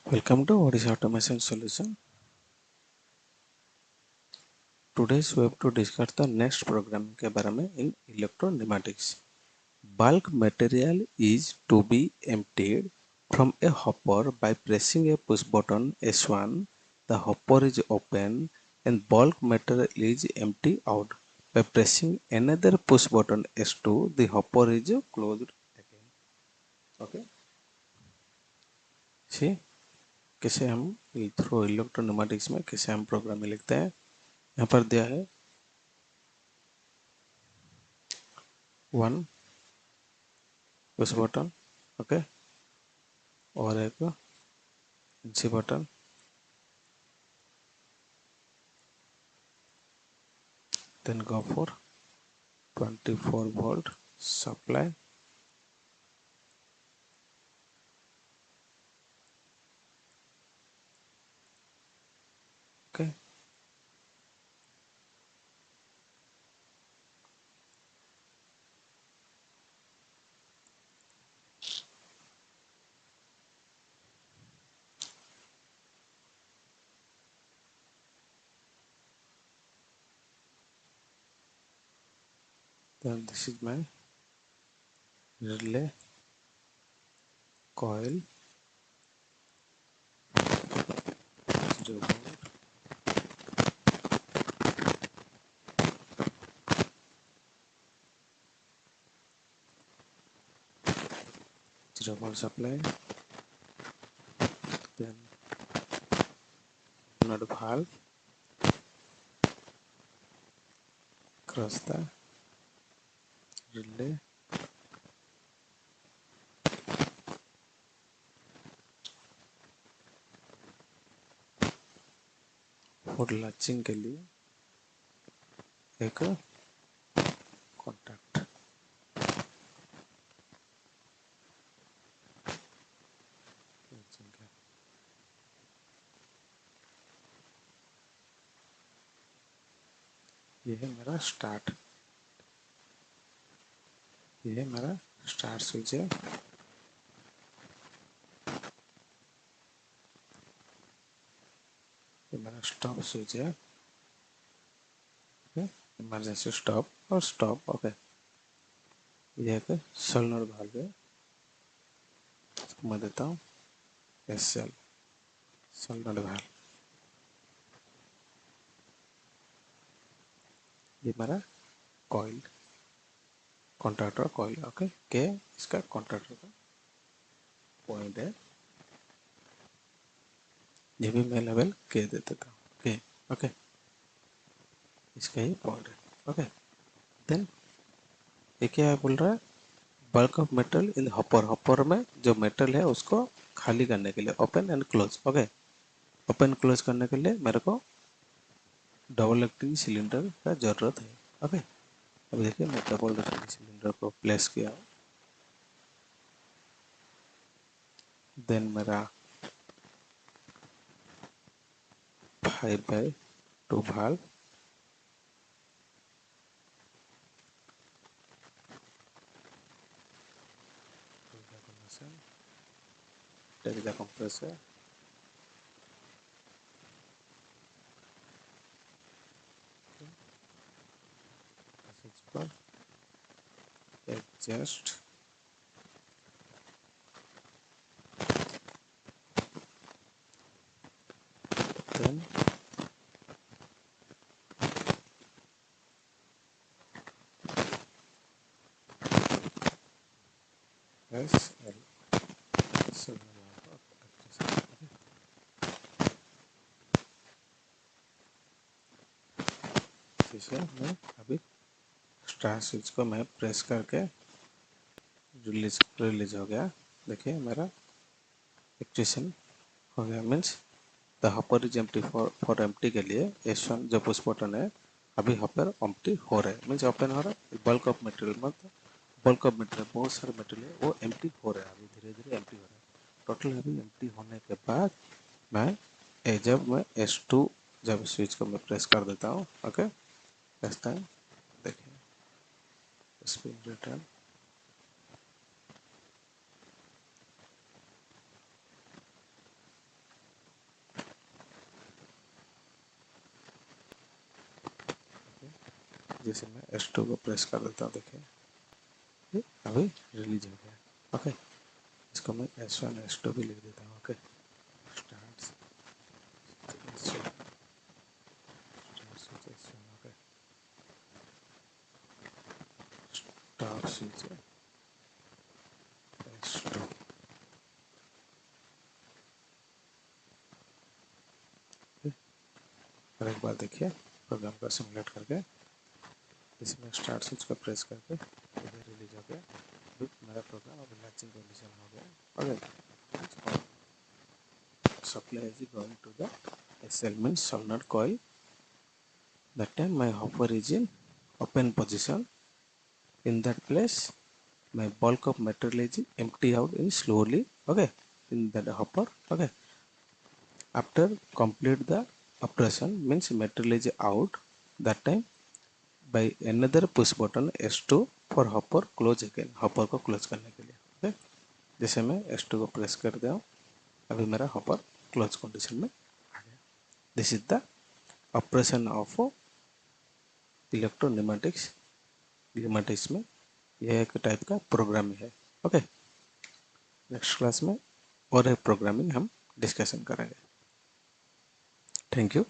Welcome to what is automation solution. Today's we have to discuss the next program के बारे में in electro-pneumatics. Bulk material is to be emptied from a hopper by pressing a push button S1. The hopper is open and bulk material is empty out. By pressing another push button S2, the hopper is closed again. Okay. See कैसे हम through इलेक्ट्रोन्यूमेटिक्स में कैसे हम programme में लिखते हैं. यहाँ पर दिया है 1 पुश बटन, ओके, और एक जी button, then go for 24 volt supply, okay. Then this is my relay coil 0 volt, 0 volt supply, then node valve cross the relay, और लैचिंग के लिए एक कॉन्टैक्ट. ये है मेरा स्टार्ट, ये है मेरा स्टार्ट स्विच है. ये मेरा स्टॉप स्विच है, ओके, इमरजेंसी स्टॉप और स्टॉप, ओके. ये एक सोलेनोइड वाल्व है, मैं देता हूँ एसएल सोलेनोइड वाल्व. ये मेरा कॉइल कॉन्ट्रैक्टर कॉइल, ओके, के इसका कॉन्ट्रैक्टर का पॉइंट है. ये भी मैं लेवल के दे देता हूँ, के, ओके, इसका ही पॉइंट है, ओके. देन ये क्या है बोल रहा है, bulk of metal in hopper. Hopper में जो मेटल है उसको खाली करने के लिए open and close, okay. Open close करने के लिए मेरे को डबल एक्टिंग सिलेंडर का जरूरत है, ओके. अब देखिए मैं डबल एक्टिंग सिलेंडर को प्लेस किया. देन मेरा 5/2 valve, take the compressor, switch पर adjust, then SL. इसे मैं अभी स्टार स्विच को मैं प्रेस करके रिलीज हो गया. देखिए मेरा एक्टिवेशन हो गया. Means the hopper is empty. For empty के लिए S1 जो पुश बटन है अभी हॉपर एम्प्टी हो रहा है, मीन्स ओपन हो रहा है. बल्क ऑफ मटेरियल मतलब बल्क ऑफ मटेरियल बहुत सारे मटेरियल है वो एम्प्टी हो रहा है, अभी धीरे धीरे एम्प्टी हो रहा है. टोटल अभी एम्प्टी होने के बाद जब मैं S2 जब स्विच को मैं प्रेस कर देता हूँ, ओके, नेक्स्ट टाइम देखिए स्पीड रिटर्न, जैसे मैं S2 को प्रेस कर देता हूँ, देखिए ये अभी रिलीज हो गया। ओके, इसको मैं S1 S2 भी लिख देता हूँ। Okay, start S1, okay, start switch S2। और एक बार देखिए प्रोग्राम को सिमुलेट करके, इसमें स्टार्ट स्विच को प्रेस करके इधर रिलीज हो गया। अभी मेरा प्रोग्राम अभी लैचिंग कंडीशन हो गया। Okay, supply is going to the SL means solenoid coil. That time my hopper is in open position. In that place, my bulk of material is empty out in slowly. Okay, in that hopper. Okay, after complete the operation means material is out. That time by another push button S2 for hopper close again. hopper को close करने के लिए। okay? जैसे मैं S2 को press कर दिया हूँ, अभी मेरा हॉपर क्लोज कंडीशन में आ गया। This is the operation of electropneumatics. Pneumatics में यह एक टाइप का प्रोग्रामिंग है। ओके, नेक्स्ट क्लास में और एक प्रोग्रामिंग हम डिस्कशन करेंगे। Thank you.